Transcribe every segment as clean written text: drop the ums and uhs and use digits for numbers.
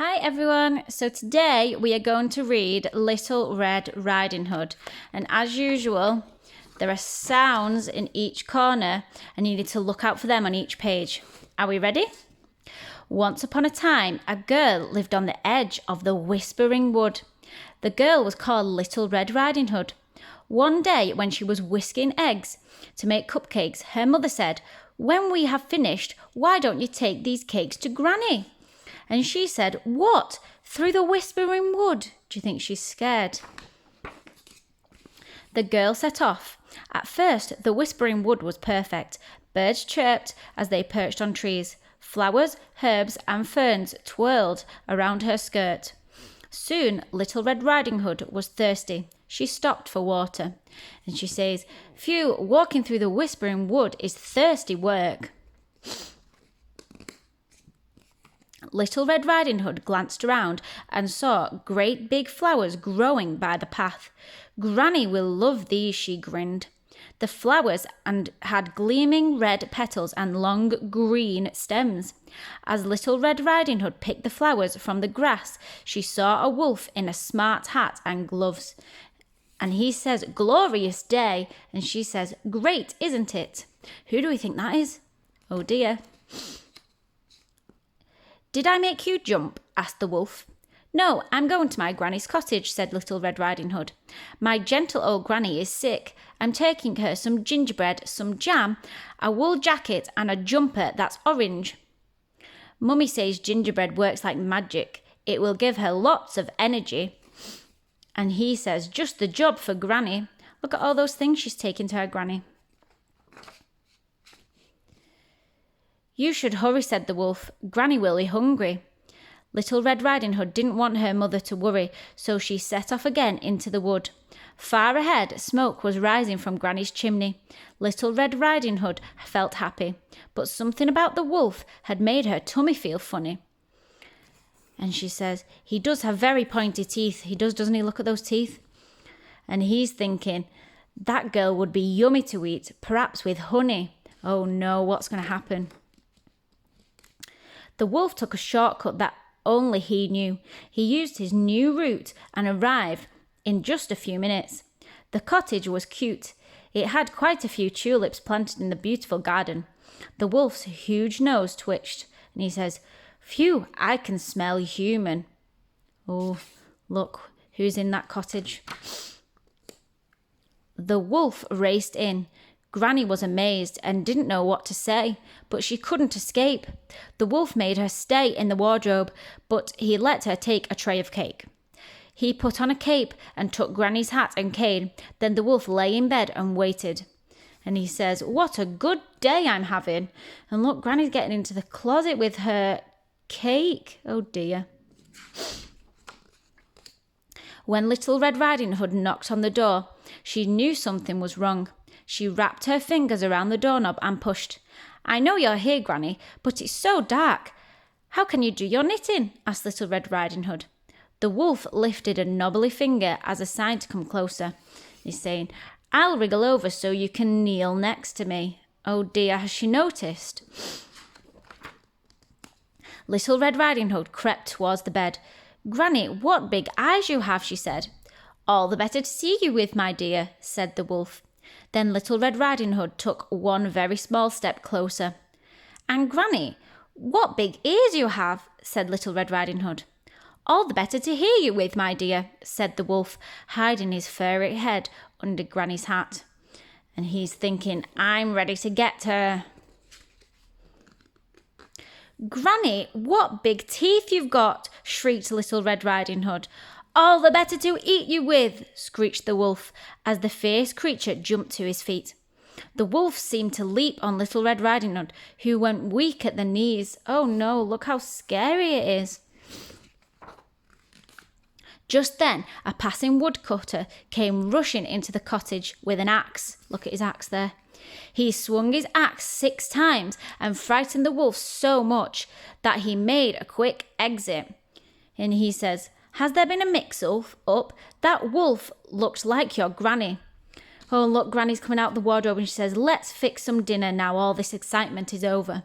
Hi everyone, so today we are going to read Little Red Riding Hood, and as usual there are sounds in each corner and you need to look out for them on each page. Are we ready? Once upon a time a girl lived on the edge of the Whispering Wood. The girl was called Little Red Riding Hood. One day when she was whisking eggs to make cupcakes, her mother said, "When we have finished, why don't you take these cakes to Granny?" And she said, "What? Through the Whispering Wood?" Do you think she's scared? The girl set off. At first, the Whispering Wood was perfect. Birds chirped as they perched on trees. Flowers, herbs, and ferns twirled around her skirt. Soon, Little Red Riding Hood was thirsty. She stopped for water. And she says, "Phew, walking through the Whispering Wood is thirsty work." Little Red Riding Hood glanced around and saw great big flowers growing by the path. "Granny will love these," she grinned. The flowers had gleaming red petals and long green stems. As Little Red Riding Hood picked the flowers from the grass, she saw a wolf in a smart hat and gloves. And he says, "Glorious day." And she says, "Great, isn't it?" Who do we think that is? Oh dear. "Did I make you jump?" asked the wolf. "No, I'm going to my granny's cottage," said Little Red Riding Hood. "My gentle old granny is sick. I'm taking her some gingerbread, some jam, a wool jacket and a jumper that's orange. Mummy says gingerbread works like magic. It will give her lots of energy." And he says, "Just the job for Granny. Look at all those things she's taking to her granny." "You should hurry," said the wolf. "Granny will be hungry." Little Red Riding Hood didn't want her mother to worry, so she set off again into the wood. Far ahead, smoke was rising from Granny's chimney. Little Red Riding Hood felt happy, but something about the wolf had made her tummy feel funny. And she says, "He does have very pointy teeth. He does, doesn't he? Look at those teeth." And he's thinking, that girl would be yummy to eat, perhaps with honey. Oh no, what's going to happen? The wolf took a shortcut that only he knew. He used his new route and arrived in just a few minutes. The cottage was cute. It had quite a few tulips planted in the beautiful garden. The wolf's huge nose twitched and he says, "Phew, I can smell human." Oh, look, who's in that cottage? The wolf raced in. Granny was amazed and didn't know what to say, but she couldn't escape. The wolf made her stay in the wardrobe, but he let her take a tray of cake. He put on a cape and took Granny's hat and cane. Then the wolf lay in bed and waited. And he says, "What a good day I'm having." And look, Granny's getting into the closet with her cake. Oh dear. When Little Red Riding Hood knocked on the door, she knew something was wrong. She wrapped her fingers around the doorknob and pushed. "I know you're here, Granny, but it's so dark. How can you do your knitting?" asked Little Red Riding Hood. The wolf lifted a knobbly finger as a sign to come closer. He's saying, "I'll wriggle over so you can kneel next to me." Oh dear, has she noticed? Little Red Riding Hood crept towards the bed. "Granny, what big eyes you have," she said. "All the better to see you with, my dear," said the wolf. Then Little Red Riding Hood took one very small step closer. "And Granny, what big ears you have," said Little Red Riding Hood. "All the better to hear you with, my dear," said the wolf, hiding his furry head under Granny's hat. And he's thinking, "I'm ready to get her." "Granny, what big teeth you've got," shrieked Little Red Riding Hood. "All the better to eat you with," screeched the wolf, as the fierce creature jumped to his feet. The wolf seemed to leap on Little Red Riding Hood, who went weak at the knees. Oh no, look how scary it is. Just then, a passing woodcutter came rushing into the cottage with an axe. Look at his axe there. He swung his axe 6 times and frightened the wolf so much that he made a quick exit. And he says, "Has there been a mix-up? That wolf looked like your granny." Oh, look, Granny's coming out the wardrobe and she says, "Let's fix some dinner now all this excitement is over."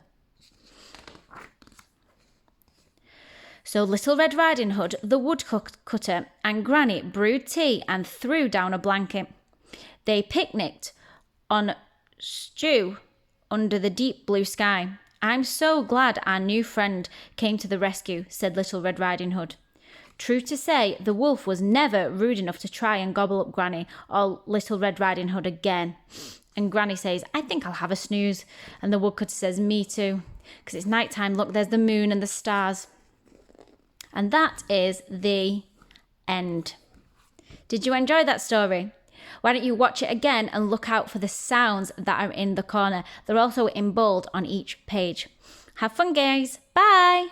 So Little Red Riding Hood, the woodcutter, and Granny brewed tea and threw down a blanket. They picnicked on stew under the deep blue sky. I'm so glad our new friend came to the rescue, said Little Red Riding Hood. True to say, the wolf was never rude enough to try and gobble up Granny or Little Red Riding Hood again. And Granny says, I think I'll have a snooze. And the woodcutter says, me too. Because it's nighttime. Look, there's the moon and the stars. And that is the end. Did you enjoy that story? Why don't you watch it again and look out for the sounds that are in the corner. They're also in bold on each page. Have fun, guys. Bye.